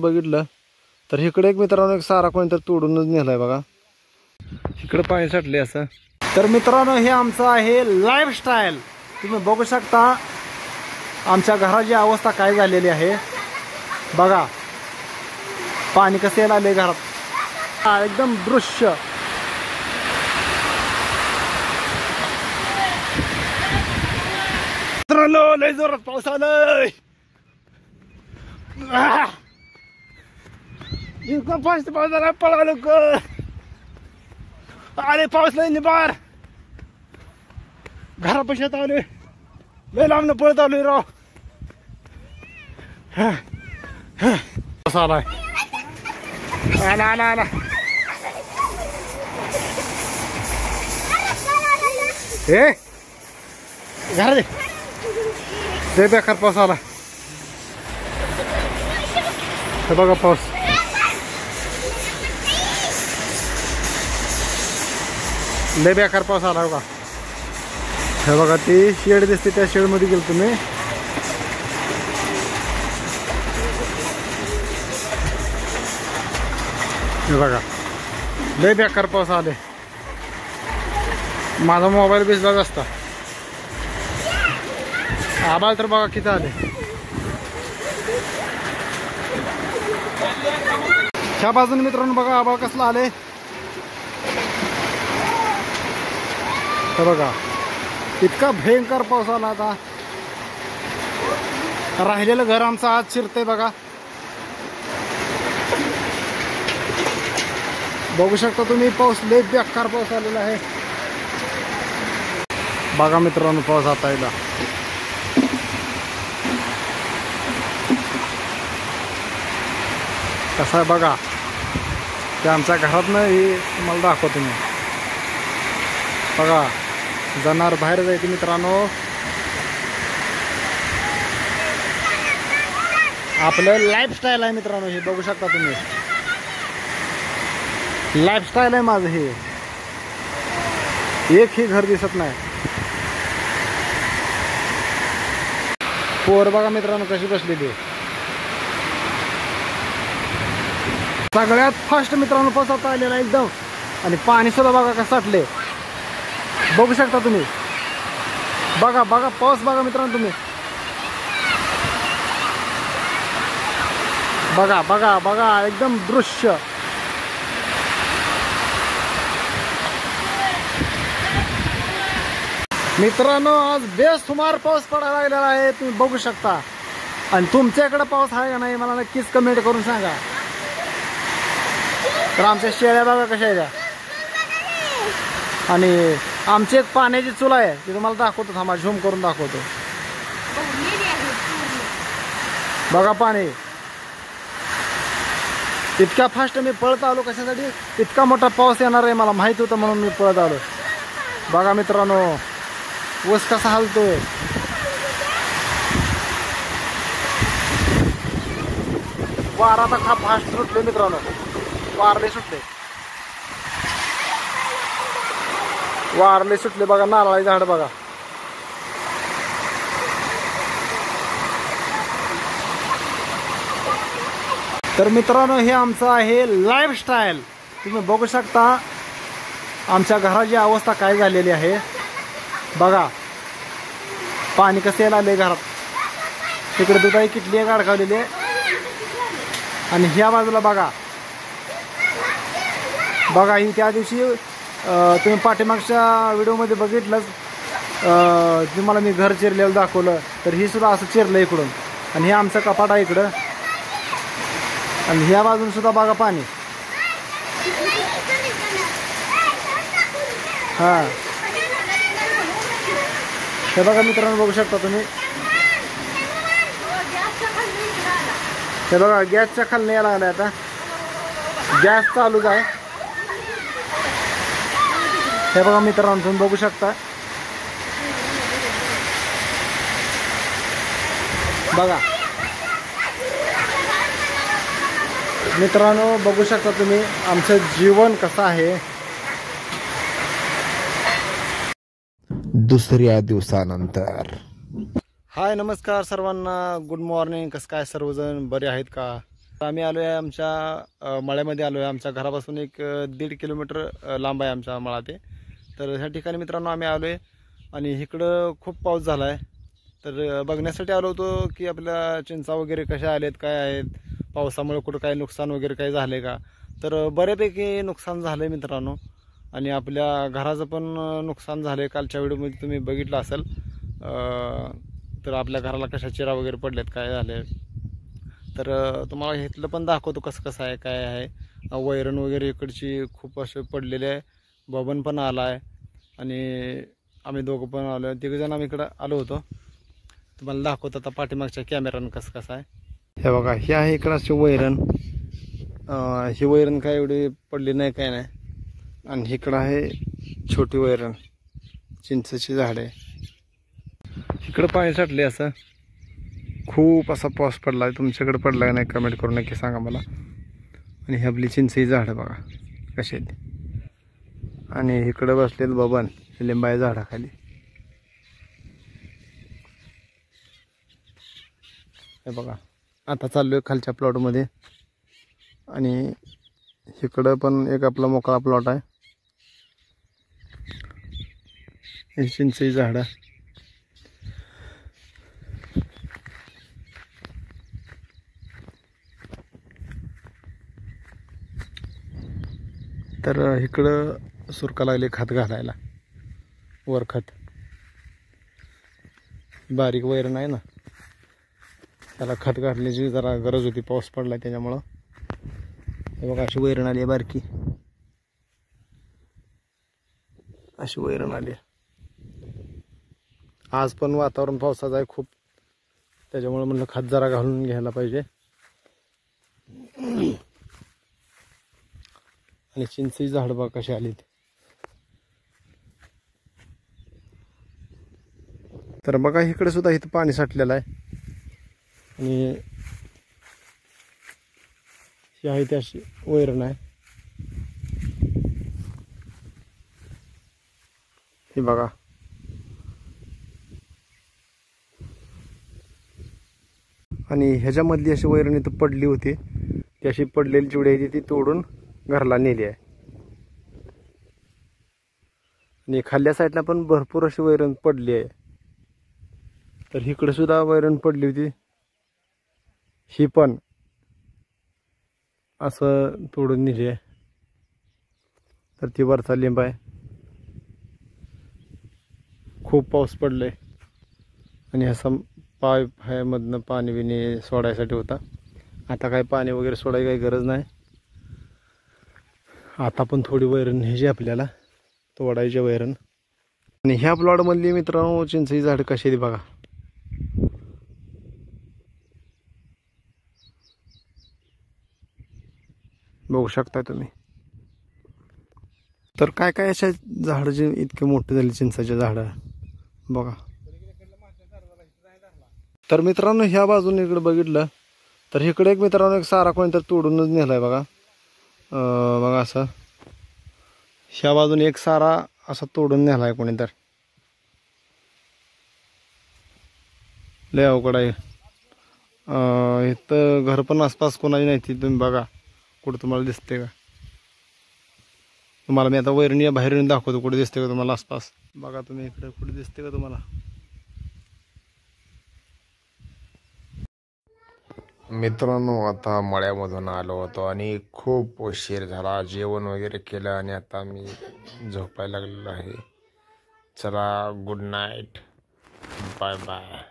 बघितलं तर इकडे एक मित्रांनो एक सारा कोणतरी तोडूनच नेलाय बघा. इकडे पाणी साठले असं. तर मित्रांनो हे आमचं आहे लाईफस्टाईल. तुम्ही बघू शकता आमच्या घराची अवस्था काय झालेली आहे बघा. पाणी कसं यायला आले घरात एकदम दृश्य. मित्रांनो लय जोरात पाऊस आलाय. इतका फास्ट पाऊस आला पळा लोक. अरे पाऊस लय निबार. घरापाशात आले लय लांबनं पळत आलोय राव. पाऊस आलाय. आला आला आला. हे घरा दे बेकार पाऊस आला. हे बघा पाऊस. लय बेकार पाऊस आला बघा. हे बघा ती शेड दिसते त्या शेड मध्ये गेलो तुम्ही. हे बघा लय बेकार पाऊस आले. माझा मोबाईल भिजलाच असता. आबाळ तर बघा किती आले. ह्या बाजूने मित्रांनो बघा आबाळ कसला आले. हे बघा इतका भयंकर पाऊस आला. आता राहिलेलं घर आमचं आज शिरतंय बघा. बघू शकता तुम्ही पाऊस लय बेकार पाऊस आलेला आहे बघा मित्रांनो. पाऊस आता येईल कसा आहे बघा. ते आमच्या घरातनं हे तुम्हाला दाखवतो मी बघा. जनावर बाहेर जायचे मित्रांनो. आपलं लाईफस्टाईल आहे मित्रांनो. हे बघू शकता तुम्ही लाईफस्टाईल आहे माझं. हे एक ही घर दिसत नाही. पोर बघा मित्रांनो कशी बसलेली. सगळ्यात फास्ट मित्रांनो पाऊस आलेला एकदम. आणि पाणी सुद्धा बघा कसं साठले. बघू शकता तुम्ही बघा बघा पाऊस बघा मित्रांनो तुम्ही. बघा बघा बघा एकदम दृश्य. मित्रांनो आज बेसुमार पाऊस पडायला लागलेला आहे. तुम्ही बघू शकता. आणि तुमच्याकडे पाऊस आहे का नाही मला नक्कीच कमेंट करून सांगा. तर आमच्या शेळ्या बघा कशा आहेत. आणि आमची एक पाण्याची चूल आहे ती तुम्हाला दाखवतो. थांबा झूम करून दाखवतो. बघा पाणी. इतका फास्ट मी पळत आलो कशासाठी. इतका मोठा पाऊस येणार आहे मला माहित होतं म्हणून मी पळत आलो. बघा मित्रांनो ऊस कसा हलतोय. वारा आता खा फास्ट सुटले मित्रांनो. वारले सुटले. वारले सुटले बघा. नारळाची झाड बघा. तर मित्रांनो हे आमचं आहे लाईफस्टाईल. तुम्ही बघू शकता आमच्या घराची अवस्था काय झालेली आहे बघा. पाणी कसं यायला आले घरात. तिकडे दुधाई किटली आहे अडकावलेली आहे. आणि ह्या बाजूला बघा बघा ही त्या दिवशी तुम्ही पाठीमागच्या व्हिडिओमध्ये बघितलंच. तुम्हाला मी घर चिरलेलं दाखवलं. तर ही सुद्धा असं चिरलं इकडून. आणि हे आमचं कपाट आहे इकडं. आणि ह्या बाजून सुद्धा बघा पाणी. हां हे बघा मित्रांनो बघू शकता तुम्ही. हे बघा गॅसच्या खाली यायला लागलाय. आता गॅस चालूच आहे. हे बघा मित्रांनो तुम्ही बघू शकता. बघा मित्रांनो बघू शकता तुम्ही आमचं जीवन कसं आहे. दुसऱ्या दिवसानंतर हाय नमस्कार सर्वांना. Good morning. कसं काय सर्वजण बरे आहेत का. आम्ही आलो आहे आमच्या मळ्यामध्ये आलो आहे. आमच्या घरापासून एक 1.5 किलोमीटर लांब आहे आमचा मळा ते. तर ह्या ठिकाणी मित्रांनो आम्ही आलो आहे आणि इकडं खूप पाऊस झाला आहे. तर बघण्यासाठी आलो होतो की आपल्या चिंचा वगैरे कशा आलेत, काय आहेत, पावसामुळे कुठं काय नुकसान वगैरे काही झालं आहे का. तर बऱ्यापैकी नुकसान झालं आहे मित्रांनो. आणि आपल्या घराचं पण नुकसान झालं आहे. कालच्या व्हिडिओमध्ये तुम्ही बघितलं असेल. तर आपल्या घराला कशा चिरा वगैरे पडल्यात, काय झाले. तर तुम्हाला इथलं पण दाखवतो कसं कसं आहे, काय आहे. वैरण वगैरे इकडची खूप असे पडलेले आहे. बबन पण आला आहे आणि आम्ही दोघं पण आलो आहे. तिघजण आम्ही इकडं आलो होतो. तुम्हाला दाखवतो आता पाठीमागच्या कॅमेरानं कसं कसं आहे. हे बघा, ही आहे इकडं अशी वैरण. ही वैरण काय एवढी पडली नाही, काय नाही. आणि इकडं आहे छोटी वैरण, चिंचेची झाडे. इकडं पाणी साठले असं. खूप असा पाऊस पडला आहे. तुमच्याकडे पडला का नाही कमेंट करून नक्की सांगा मला. आणि ही आपली चिंचेची झाडं बघा कशी आहेत. आणि इकडं बसलेत बबन लिंबाच्या झाडाखाली. हे बघा, आता चाललोय खालच्या प्लॉटमध्ये. आणि इकडं पण एक आपला मोकळा प्लॉट आहे. हे चिंचेची झाडं. तर इकडं सुरका लागले खत घालायला, वर खत. बारीक वैरण आहे ना, त्याला खत घातल्याची जरा गरज होती, पाऊस पडला त्याच्यामुळं. हे बघा, अशी वैरण आली आहे बारकी, अशी वैरण आली. आज पण वातावरण पावसाचं आहे खूप, त्याच्यामुळे म्हणलं खत जरा घालून घ्यायला पाहिजे. आणि चिंचेची झाड बघा कशी आली. तर बघा इकडे सुद्धा इथं पाणी साठलेलं आहे. आणि ही आहे ती अशी वैरण आहे. ही बघा, आणि ह्याच्यामधली अशी वैरण इथं पडली होती. ती अशी पडलेली चिवडी आहे ती तोडून घरला नेली आहे. आणि खाल्ल्या साईडला पण भरपूर अशी वैरण पडली आहे. तर इकडे सुद्धा वैरण पडली होती. ही पण असं तोडून नेली आहे. तर ती वरचा लिंब आहे. खूप पाऊस पडलाय आणि असं पाईप आहे मधनं पाणी बिणी सोडायसाठी होता. आता काय पाणी वगैरे सोडायची काही गरज नाही. आता पण थोडी वैरण न्यायची आपल्याला, तोडायची वैरण. आणि ह्या प्लॉटमधली मित्रांनो चिंचेची झाड कशी आहे बघा. बघू शकता तुम्ही. तर काय काय अशा झाडाचे इतके मोठे झाले चिंचाचे झाड बघा. तर मित्रांनो ह्या बाजूने इकडे बघितलं तर इकडे एक मित्रांनो एक सारा कोणी तर तोडूनच नेलाय बघा. बघा असं ह्या बाजूने एक सारा असा तोडून नेलाय कोणी तर. लय अवघड आहे. इथं घर पण आसपास कोणाची नाही ती तुम्ही बघा कुठं तुम्हाला दिसते का. तुम्हाला मी आता वैरणी बाहेर दाखवतो कुठे दिसते का तुम्हाला आसपास. बघा तुम्ही इकडे कुठे दिसते का तुम्हाला. मित्रांनो आता मळ्यामधून आलो होतो आणि खूप उशीर झाला. जेवण वगैरे केलं आणि आता मी झोपायला लागलेलो आहे. चला गुड नाईट, बाय बाय.